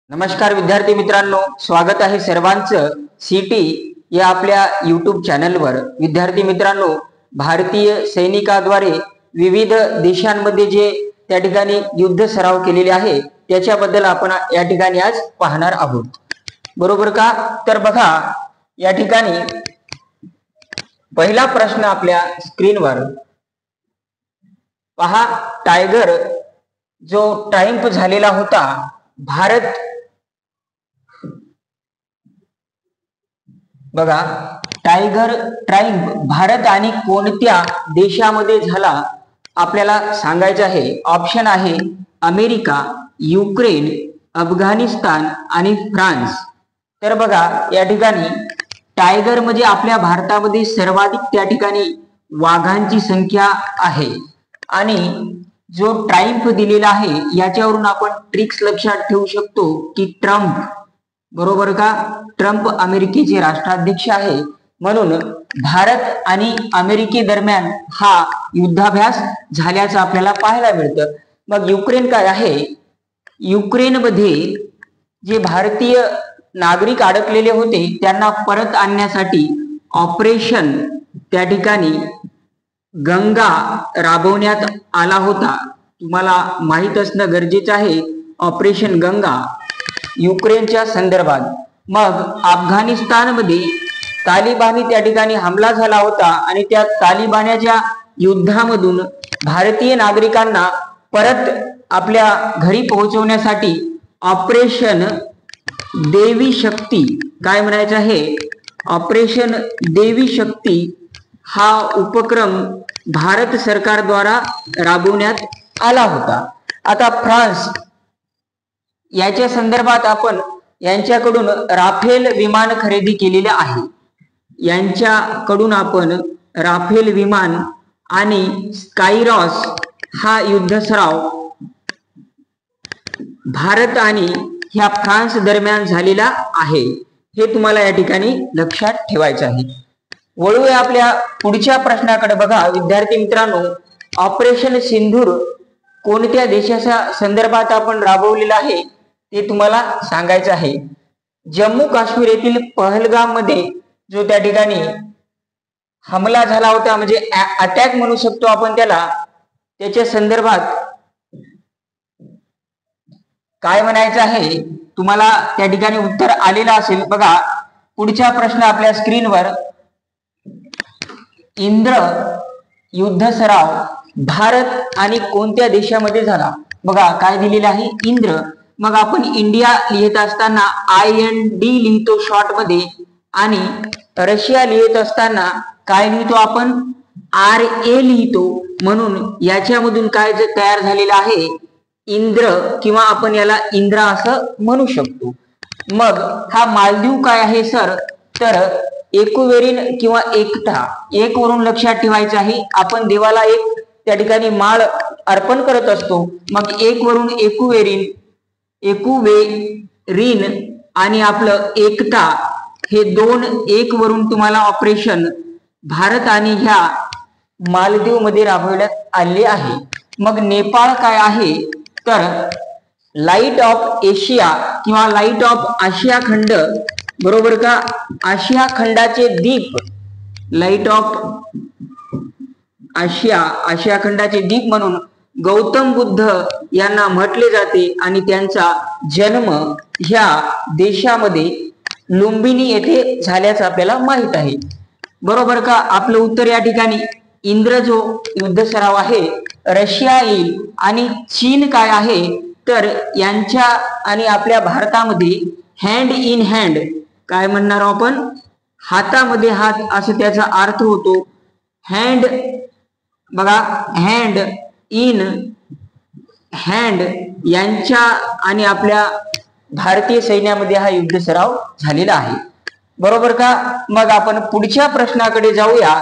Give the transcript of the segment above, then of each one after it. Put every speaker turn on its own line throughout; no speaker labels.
नमस्कार विद्यार्थी मित्रांनो, स्वागत आहे सर्वांचं सीटी या आपल्या यूट्यूब चॅनलवर। विद्यार्थी मित्रांनो, भारतीय सैनिकाद्वारे विविध देशांमध्ये जे त्या ठिकाणी युद्ध सराव केलेले आहे त्याच्याबद्दल आपण या ठिकाणी आज पाहणार आहोत, बरोबर का? तर बघा, या ठिकाणी पहिला प्रश्न आपल्या स्क्रीनवर पहा। टायगर जो ट्रायम्फ झालेला होता भारत, बघा, टायगर ट्रायम्फ भारत आणि कोणत्या देशामध्ये झाला आपल्याला सांगायचं आहे। ऑप्शन आहे अमेरिका, युक्रेन, अफगाणिस्तान आणि फ्रान्स। तर बघा, या ठिकाणी टायगर म्हणजे आपल्या भारतामध्ये सर्वाधिक त्या ठिकाणी वाघांची संख्या आहे आणि जो ट्रायम्फ दिलेला आहे याच्यावरून आपण ट्रिक्स लक्षात ठेवू शकतो की ट्रम्प, बरोबर का? ट्रम्प अमेरिकेचे राष्ट्राध्यक्ष आहे, म्हणून भारत आणि अमेरिके दरम्यान हा युद्धाभ्यास झाल्याचं आपल्याला पाहायला मिळतं। मग युक्रेन काय आहे? युक्रेनमध्ये जे भारतीय नागरिक अडकलेले होते त्यांना परत आणण्यासाठी ऑपरेशन त्या ठिकाणी गंगा राबवण्यात आला होता। तुम्हाला माहित असणं गरजेचं आहे ऑपरेशन गंगा युक्रेनच्या संदर्भात। मग अफगाणिस्तानमध्ये तालिबानी त्या ठिकाणी हमला झाला होता आणि त्या तालिबान्याच्या युद्धामधून भारतीय नागरिकांना परत आपल्या घरी पोहोचवण्यासाठी ऑपरेशन देवी शक्ती, काय म्हणायचं आहे, ऑपरेशन देवी शक्ती हा उपक्रम भारत सरकारद्वारा राबवण्यात आला होता। आता फ्रान्स याच्या संदर्भात आपण यांच्याकडून राफेल विमान खरेदी केलेले आहे। यांच्याकडून आपण राफेल विमान आणि स्कायरॉस हा युद्ध सराव भारत आणि ह्या फ्रान्स दरम्यान झालेला आहे, हे तुम्हाला या ठिकाणी लक्षात ठेवायचं आहे। वळूया आपल्या पुढच्या प्रश्नाकडे। बघा विद्यार्थी मित्रांनो, ऑपरेशन सिंधूर कोणत्या देशाच्या संदर्भात आपण राबवलेला आहे ते तुम्हाला सांगायचं आहे। जम्मू काश्मीर येथील पहलगाम मध्ये जो त्या ठिकाणी हमला झाला होता, म्हणजे अटॅक म्हणू शकतो आपण त्याला, त्याच्या संदर्भात काय म्हणायचं आहे तुम्हाला त्या ठिकाणी उत्तर आलेलं असेल। बघा पुढचा प्रश्न आपल्या स्क्रीनवर, इंद्र युद्ध सराव भारत आणि कोणत्या देशामध्ये झाला? बघा काय दिलेलं आहे, इंद्र। मग आपण इंडिया लिहित असताना IND लिहितो शॉर्ट मध्ये, आणि रशिया लिहित असताना काय लिहितो आपण, RA लिहितो। म्हणून याच्यामधून काय तयार झालेलं आहे, इंद्र, किंवा आपण याला इंद्रा असं म्हणू शकतो। मग हा मालदीव काय आहे सर, तर एकुवेरिन किंवा एकता, एक वरून लक्षात ठेवायचं आहे। आपण देवाला एक त्या ठिकाणी माळ अर्पण करत असतो, मग एक वरून एकुवेरिन आणि आपलं एकता, हे दोन एक वरून तुम्हाला ऑपरेशन भारत आणि ह्या मालदीव मध्ये राबवण्यात आले आहे। मग नेपाळ काय आहे, तर लाईट ऑफ एशिया किंवा लाईट ऑफ आशिया खंड, बरोबर का? आशिया खंडाचे दीप, लाईट ऑफ आशिया खंडाचे दीप म्हणून गौतम बुद्ध यांना म्हटले जाते, आणि त्यांचा जन्म ह्या देशामध्ये लुंबिनी येथे झाल्याचं आपल्याला माहित आहे, बरोबर का? आपलं उत्तर या ठिकाणी इंद्र जो युद्ध सराव आहे रशिया येईल। आणि चीन काय आहे, तर यांच्या आणि आपल्या भारतामध्ये हँड इन हँड, काय म्हणणार आपण, हातामध्ये हात असं त्याचा अर्थ होतो। हँड, बघा, हँड इन हँड यांच्या आणि आपल्या भारतीय सैन्यामध्ये हा युद्ध सराव झालेला आहे, बरोबर का? मग आपण पुढच्या प्रश्नाकडे जाऊया।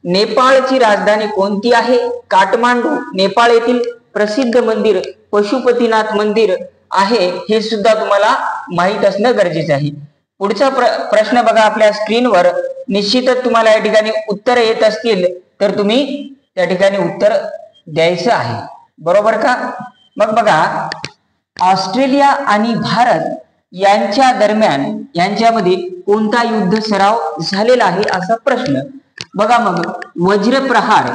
नेपाळची राजधानी कोणती आहे? काठमांडू। नेपाळ येथील प्रसिद्ध मंदिर पशुपतीनाथ मंदिर आहे, हे सुद्धा तुम्हाला माहित असणं गरजेचं आहे। पुढचा प्रश्न बघा आपल्या स्क्रीनवर, निश्चितच तुम्हाला या ठिकाणी उत्तर येत असतील तर तुम्ही त्या ठिकाणी उत्तर द्यायचं आहे, बरोबर का? मग बघा ऑस्ट्रेलिया आणि भारत यांच्या दरम्यान यांच्यामध्ये कोणता युद्ध सराव झालेला आहे असा प्रश्न. बघा मग वज्रप्रहार,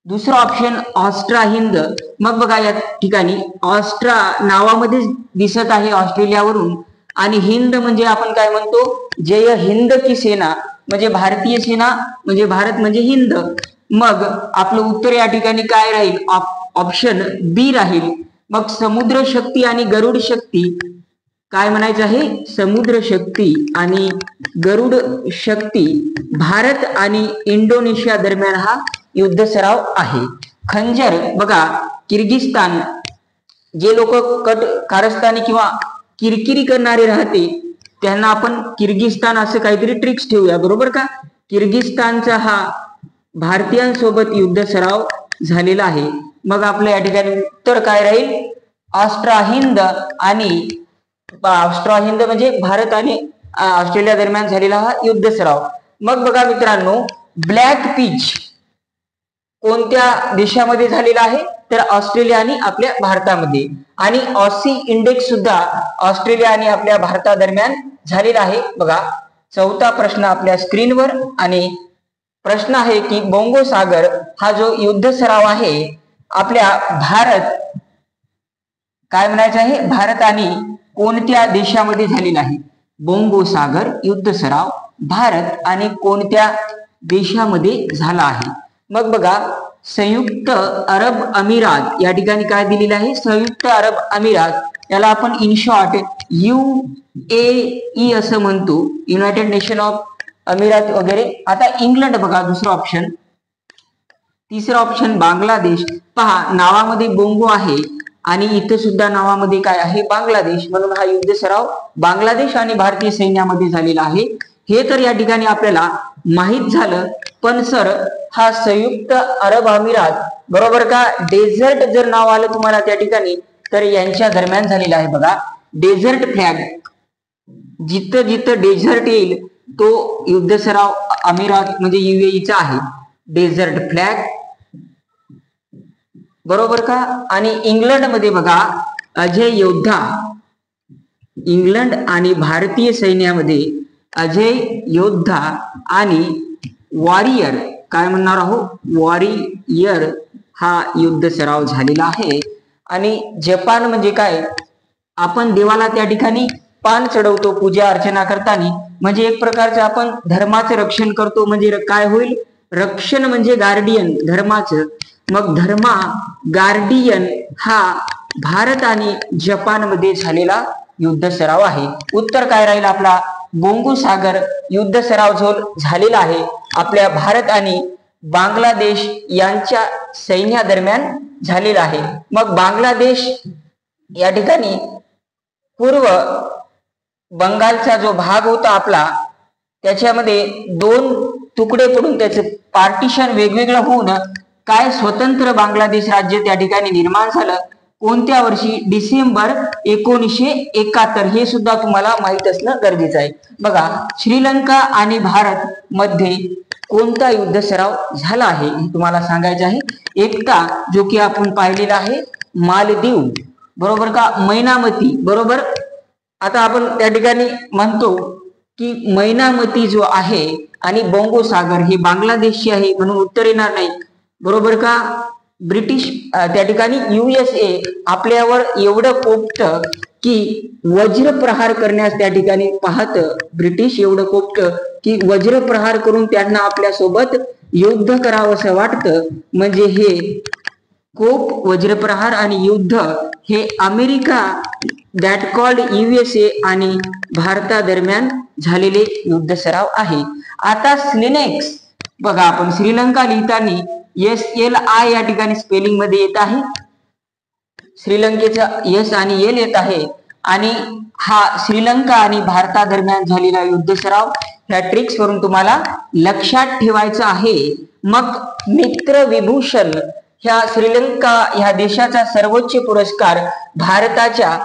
दुसरा ऑप्शन ऑस्ट्रा हिंद. मग बघा या ठिकाणी ऑस्ट्रा नावामध्ये दिसत आहे ऑस्ट्रेलियावरून, आणि हिंद म्हणजे आपण काय म्हणतो, जय हिंद की सेना म्हणजे भारतीय सेना म्हणजे भारत म्हणजे हिंद. मग आपलं उत्तर या ठिकाणी काय राहील, ऑप्शन बी राहील. मग समुद्र शक्ती आणि गरुड शक्ती, काय म्हणायचं आहे, समुद्र शक्ती आणि गरुड शक्ती भारत आणि इंडोनेशिया दरम्यान हा युद्ध सराव आहे. खंजर, बघा किर्गिस्तान, जे लोक कारस्थानी किंवा किरकिरी करणारे राहते त्यांना आपण किर्गिस्तान असं काहीतरी ट्रिक्स ठेवूया, बरोबर का. किर्गिस्तानचा हा भारतीयांसोबत युद्ध सराव झालेला आहे. मग आपल्या या ठिकाणी उत्तर काय राहील, ऑस्ट्रा हिंद, आणि ऑस्ट्रा हिंद म्हणजे भारत आणि ऑस्ट्रेलिया दरम्यान झालेला हा युद्ध सराव. मग बघा मित्रांनो, ब्लॅक पीच कोणत्या देशामध्ये झालेला आहे, तर ऑस्ट्रेलिया आणि आपल्या भारतामध्ये. आणि ऑसी इंडेक्स सुद्धा ऑस्ट्रेलिया आणि आपल्या भारतादरम्यान झालेला आहे. बघा चौथा प्रश्न आपल्या स्क्रीनवर, आणि प्रश्न आहे की बोंगो सागर हा जो युद्ध सराव आहे आपल्या भारत, काय म्हणायचं आहे, भारत आणि कोणत्या देशामध्ये झालेला आहे. बोंगो सागर युद्ध सराव भारत आणि कोणत्या देशामध्ये झाला आहे. मग बघा संयुक्त अरब अमिरात, या ठिकाणी काय दिलेलं आहे, संयुक्त अरब अमिरात, याला आपण इन शॉर्ट UAE असं म्हणतो, युनायटेड नेशन ऑफ अमिरात वगैरे. आता इंग्लंड बघा दुसरा ऑप्शन. तिसरा ऑप्शन बांगलादेश. पहा नावामध्ये बोंगो आहे आणि इथं सुद्धा नावामध्ये काय आहे, बांगलादेश, म्हणून हा युद्ध सराव बांगलादेश आणि भारतीय सैन्यामध्ये झालेला आहे. हे तर या ठिकाणी आपल्याला माहित झालं. पण सर हा संयुक्त अरब अमिरात, बरोबर का, डेझर्ट जर नाव आलं तुम्हाला त्या ठिकाणी तर यांच्या दरम्यान झालेला आहे. बघा डेझर्ट फ्लॅग, जिथं जिथं डेझर्ट येईल तो युद्ध सराव अमिरात म्हणजे UAEचा आहे, डेझर्ट फ्लॅग, बरोबर का. आणि इंग्लंड मध्ये बघा अजय योद्धा, इंग्लंड आणि भारतीय सैन्यामध्ये अजय योद्धा आणि वॉरियर, काय म्हणणार आहोत, वॉरियर हा युद्ध सराव झालेला आहे. आणि जपान म्हणजे काय, आपण देवाला त्या ठिकाणी पान चढवतो पूजा अर्चना करताना, म्हणजे एक प्रकारचं आपण धर्माचं रक्षण करतो, म्हणजे काय होईल, रक्षण म्हणजे गार्डियन धर्माचं. मग धर्मा गार्डियन हा भारत आणि जपान मध्ये झालेला युद्ध सराव आहे. उत्तर काय राहील आपला, बोंगो सागर युद्ध सराव जो झालेला आहे आपल्या भारत आणि बांगलादेश यांच्या सैन्यादरम्यान झालेला आहे. मग बांगलादेश या ठिकाणी पूर्व बंगालचा जो भाग होता आपला, त्याच्यामध्ये दोन तुकडे पडून त्याचं पार्टिशन वेगवेगळं होऊन काय स्वतंत्र बांगलादेश राज्य त्या ठिकाणी निर्माण झालं. कोणत्या वर्षी, डिसेंबर 1971. हे सुद्धा तुम्हाला माहित असणं गरजेचं आहे. बघा श्रीलंका आणि भारत मध्ये कोणता युद्ध सराव झाला आहे हे तुम्हाला सांगायचं आहे. एकटा जो की आपण पाहिलेला आहे मालदीव, बरोबर का, मैनामती, बरोबर. आता आपण त्या ठिकाणी म्हणतो की मैनामती जो आहे आणि बोंगो सागर हे बांगलादेशची आहे, म्हणून उत्तर येणार नाही, बरोबर का. ब्रिटिश त्या ठिकाणी USA आपल्यावर एवढं कोपत की वज्रप्रहार करण्यास त्या ठिकाणी पाहत, ब्रिटिश एवढं कोपत की वज्रप्रहार करून त्यांना आपल्या सोबत युद्ध करावं असं वाटतं. म्हणजे हे कोप, वज्रप्रहार आणि युद्ध हे अमेरिका दॅट कॉल्ड USA आणि भारतादरम्यान झालेले युद्ध सराव आहे. आता स्लिनेक्स बघा, आपण श्रीलंका लिहिताना SLI या ठिकाणी स्पेलिंग मध्ये येत आहे, श्रीलंकेचा S आणि L येत आहे. आणि हा श्रीलंका आणि भारतादरम्यान झालेला युद्ध सराव, ह्या ट्रिक्स वरून तुम्हाला लक्षात ठेवायचं आहे. मग मित्र विभूषण ह्या श्रीलंका ह्या देशाचा सर्वोच्च पुरस्कार भारताच्या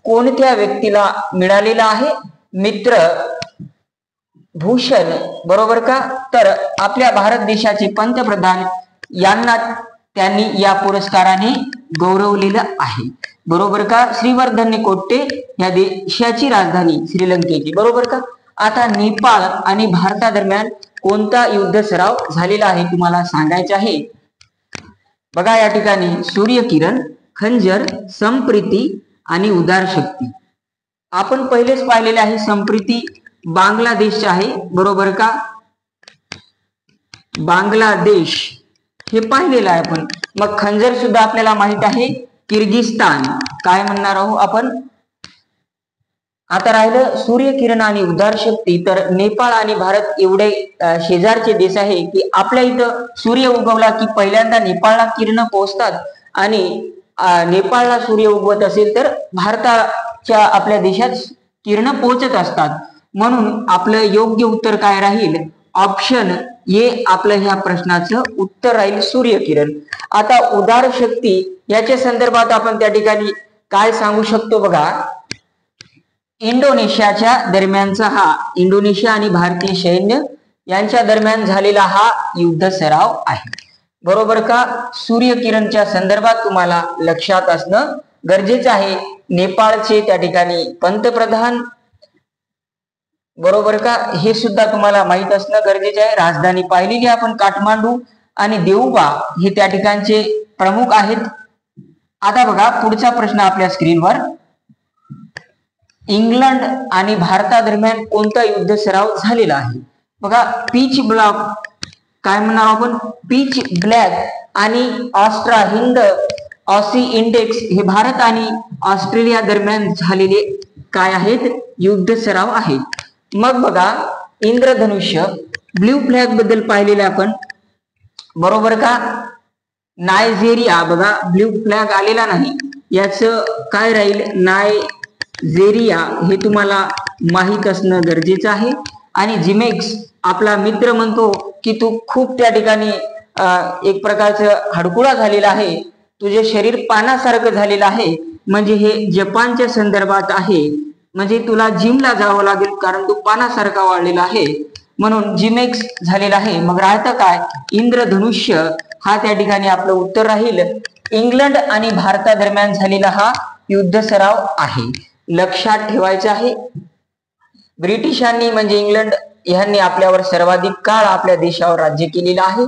कोणत्या व्यक्तीला मिळालेला आहे, मित्र भूषण, बरोबर का. तर आपल्या भारत देशाचे पंतप्रधान यांना त्यांनी या पुरस्काराने गौरवलेलं आहे. बरोबर का? श्रीवर्धन कोट्टे या देशाची राजधानी श्रीलंकेची, बरोबर का? आता नेपाळ आणि भारतादरम्यान कोणता युद्ध सराव झालेला आहे तुम्हाला सांगायचे आहे. बघा या ठिकाणी सूर्यकिरण, खंजर, संप्रीती आणि उदार शक्ती. आपण पहिलेच पाहिलेले आहे संप्रीती बांगलादेश आहे, बरोबर का? बांगलादेश हे पाहिलेलं आहे आपण. मग खंजर सुद्धा आपल्याला माहित आहे, किर्गिस्तान. काय म्हणणार आहोत आपण? आता राहिलं सूर्यकिरण आणि उदार शक्ती, तर नेपाळ आणि भारत एवढे शेजारचे देश आहे की आपल्या इथं सूर्य उगवला की पहिल्यांदा नेपाळला किरण पोहोचतात आणि नेपाळला सूर्य उगवत असेल तर भारताच्या आपल्या देशात किरण पोहोचत असतात. म्हणून आपलं योग्य उत्तर काय राहील? ऑप्शन ए आपलं ह्या प्रश्नाचं उत्तर राहील सूर्यकिरण. आता उदार शक्ती याच्या संदर्भात आपण त्या ठिकाणी काय सांगू शकतो? बघा, इंडोनेशियाच्या दरम्यानचा हा इंडोनेशिया आणि भारतीय सैन्य यांच्या दरम्यान झालेला हा युद्ध सराव आहे, बरोबर का? सूर्यकिरणच्या संदर्भात तुम्हाला लक्षात असणं गरजेचं आहे. नेपाळचे त्या ठिकाणी पंतप्रधान, बरोबर का, हे सुद्धा तुम्हाला माहित असणं गरजेचं आहे. राजधानी पाहिलेली आपण काठमांडू आणि देऊबा हे त्या ठिकाणचे प्रमुख आहेत. आता बघा पुढचा प्रश्न आपल्या स्क्रीनवर, इंग्लंड आणि भारतादरम्यान कोणता युद्ध सराव झालेला आहे? बघा, पीच ब्लॉक, काय म्हणणार आपण? पीच ब्लॅक आणि ऑस्ट्रा हिंद ऑसी इंडेक्स हे भारत आणि ऑस्ट्रेलिया दरम्यान झालेले काय आहेत? युद्ध सराव आहेत. मग बघा, इंद्रधनुष्य ब्ल्यू फ्लॅग बद्दल पाहिलेले आपण, बरोबर का? नायजेरिया, बघा ब्ल्यू फ्लॅग आलेला नाही, याच काय राहील? नायजेरिया हे तुम्हाला माहित असणं गरजेचं आहे. आणि जिमेक्स आपला मित्र म्हणतो की तू खूप त्या ठिकाणी एक प्रकारचं हडकुळा झालेला आहे, तुझे शरीर पानासारखं झालेलं आहे, म्हणजे हे जपानच्या संदर्भात आहे. म्हणजे तुला जिमला जावं लागेल कारण तू पानासारखा वाढलेला आहे, म्हणून जिमेक्स झालेला आहे. मग राहतं काय? इंद्रधनुष्य हा त्या ठिकाणी आपलं उत्तर राहील. इंग्लंड आणि भारतादरम्यान झालेला हा युद्ध सराव आहे, लक्षात ठेवायचं आहे. ब्रिटिशांनी म्हणजे इंग्लंड यांनी आपल्यावर सर्वाधिक काळ आपल्या देशावर राज्य केलेलं आहे.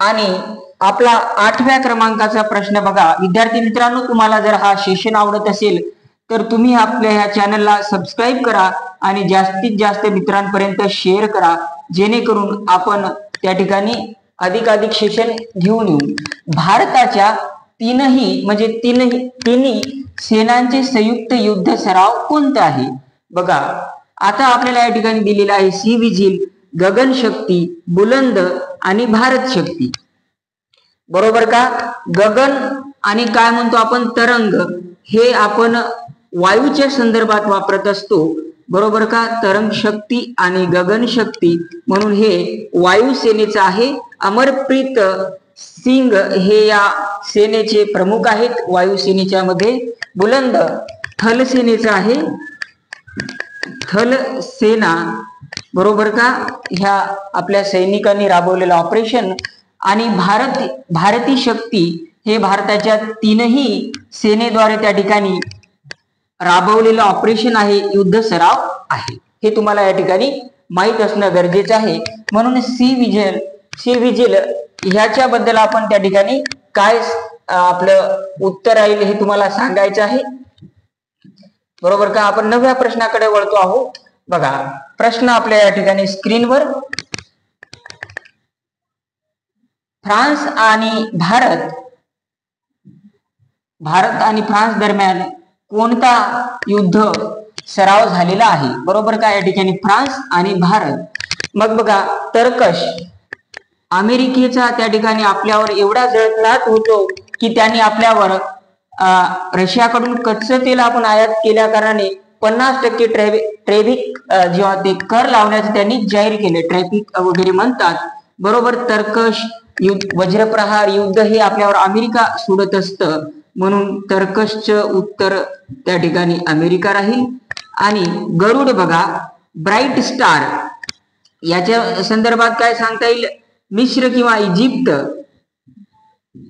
आणि आपला 8व्या क्रमांकाचा प्रश्न बघा. विद्यार्थी मित्रांनो, तुम्हाला जर हा सेशन आवडत असेल तर तुम्ही आपल्या ह्या चॅनलला सबस्क्राईब करा आणि जास्तीत जास्त मित्रांपर्यंत शेअर करा, जेणेकरून आपण त्या ठिकाणी अधिकाधिक सेशन घेऊन येऊ. भारताच्या तिन्ही सेनांचे संयुक्त युद्ध सराव कोणते आहे? बघा, आता आपल्याला या ठिकाणी दिलेला आहे सी विजिल, गगन शक्ती, बुलंद आणि भारत शक्ती, बरोबर का? गगन आणि काय म्हणतो आपण? तरंग, हे आपण वायूच्या संदर्भात वापरत असतो, बरोबर का? तरंग शक्ती आणि गगन शक्ती, म्हणून हे वायुसेनेचं आहे. अमरप्रीत सिंग हे या सेनेचे प्रमुख आहेत वायुसेनेच्या मध्ये. बुलंद थल सेनेचं आहे, थल सेना, बरोबर का? ह्या आपल्या सैनिकांनी राबवलेलं ऑपरेशन. आणि भारतीय शक्ती हे भारताच्या तीनही सेनेद्वारे त्या ठिकाणी राबवलेलं ऑपरेशन आहे, युद्ध सराव आहे. हे तुम्हाला या ठिकाणी माहित असणं गरजेचं आहे. म्हणून सी विजिल ह्याच्याबद्दल आपण त्या ठिकाणी काय आपलं उत्तर राहील हे तुम्हाला सांगायचं आहे, बरोबर का? आपण 9व्या प्रश्नाकडे वळतो आहोत. बघा, प्रश्न आपल्या या ठिकाणी स्क्रीनवर, फ्रान्स आणि फ्रान्स दरम्यान कोणता युद्ध सराव झालेला आहे? बरोबर का? या ठिकाणी फ्रान्स आणि भारत. मग बघा, तर्कश अमेरिकेचा त्या ठिकाणी आपल्यावर एवढा जळजळाट होतो की त्यांनी आपल्यावर रशियाकडून कच्चं तेल आपण आयात केल्या कारणाने 50% ट्रॅफिक जेव्हा ते कर लावण्याचं त्यांनी जाहीर केले, ट्रॅफिक वगैरे म्हणतात, बरोबर? तर्कश युद्ध, वज्रप्रहार युद्ध हे आपल्यावर अमेरिका सोडत असतं, म्हणून तर्कशचं उत्तर त्या ठिकाणी अमेरिका राहील. आणि गरुड बघा, ब्राईट स्टार याच्या संदर्भात काय सांगता येईल? मिस्र किंवा इजिप्त,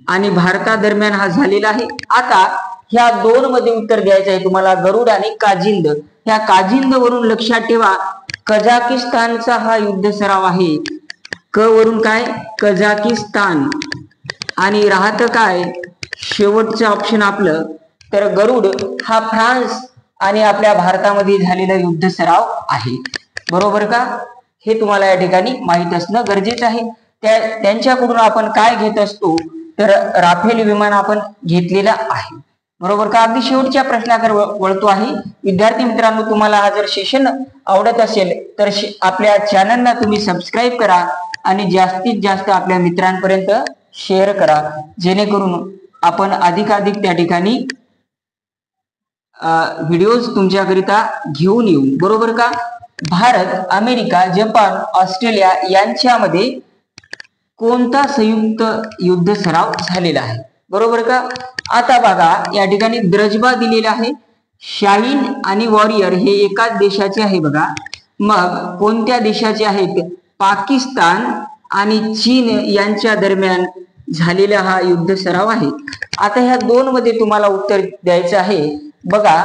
आणि भारतादरम्यान हा झालेला आहे. आता ह्या दोन मध्ये उत्तर द्यायचं आहे तुम्हाला, गरुड आणि काजिंद. ह्या काजिंद वरून लक्षात ठेवा कझाकिस्तानचा हा युद्ध सराव आहे. क वरून काय, कझाकिस्तान. आणि राहतं काय शेवटचं ऑप्शन आपलं, तर गरुड हा फ्रान्स आणि आपल्या भारतामध्ये झालेला युद्ध सराव आहे. बरोबर का? हे तुम्हाला या ठिकाणी माहित असणं गरजेचं आहे. त्यांच्याकडून आपण काय घेत असतो, तर राफेल विमान आपण घेतलेला आहे. बरोबर का? अगदी शेवटच्या प्रश्नाकडे वळतो आहे. विद्यार्थी मित्रांनो, तुम्हाला हा जर सेशन आवडत असेल तर आपल्या चॅनलला तुम्ही सबस्क्राईब करा आणि जास्तीत जास्त आपल्या मित्रांपर्यंत शेअर करा, जेणेकरून आपण अधिकाधिक त्या ठिकाणी व्हिडिओज तुमच्याकरिता घेऊन येऊ. बरोबर का? भारत, अमेरिका, जपान, ऑस्ट्रेलिया यांच्यामध्ये कोणता संयुक्त युद्ध सराव झालेला आहे? बरोबर का? आता बघा या ठिकाणी द्रजबा दिलेला आहे. शाहीन आणि वॉरियर हे एकाच देशाचे आहे बघा. मग कोणत्या देशाचे आहेत? पाकिस्तान आणि चीन यांच्या दरम्यान झालेला हा युद्ध सराव आहे. आता ह्या दोन मध्ये तुम्हाला उत्तर द्यायचं आहे. बघा,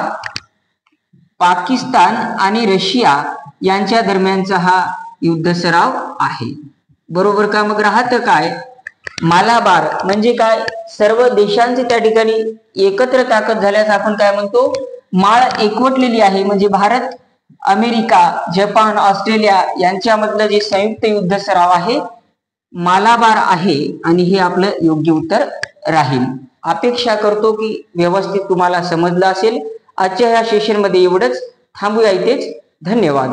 पाकिस्तान आणि रशिया यांच्या दरम्यानचा हा युद्ध सराव आहे. बरोबर का? मग राहतं काय, मालाबार म्हणजे काय, सर्व देशांचे त्या ठिकाणी एकत्र ताकद झाल्यास आपण काय म्हणतो, माळ एकवटलेली आहे. म्हणजे भारत, अमेरिका, जपान, ऑस्ट्रेलिया यांच्यामधलं जे संयुक्त युद्ध सराव आहे मालाबार आहे. आणि हे आपलं योग्य उत्तर राहील. अपेक्षा करतो की व्यवस्थित तुम्हाला समजलं असेल. आजच्या या सेशन मध्ये एवढंच. थांबूया इथेच. धन्यवाद.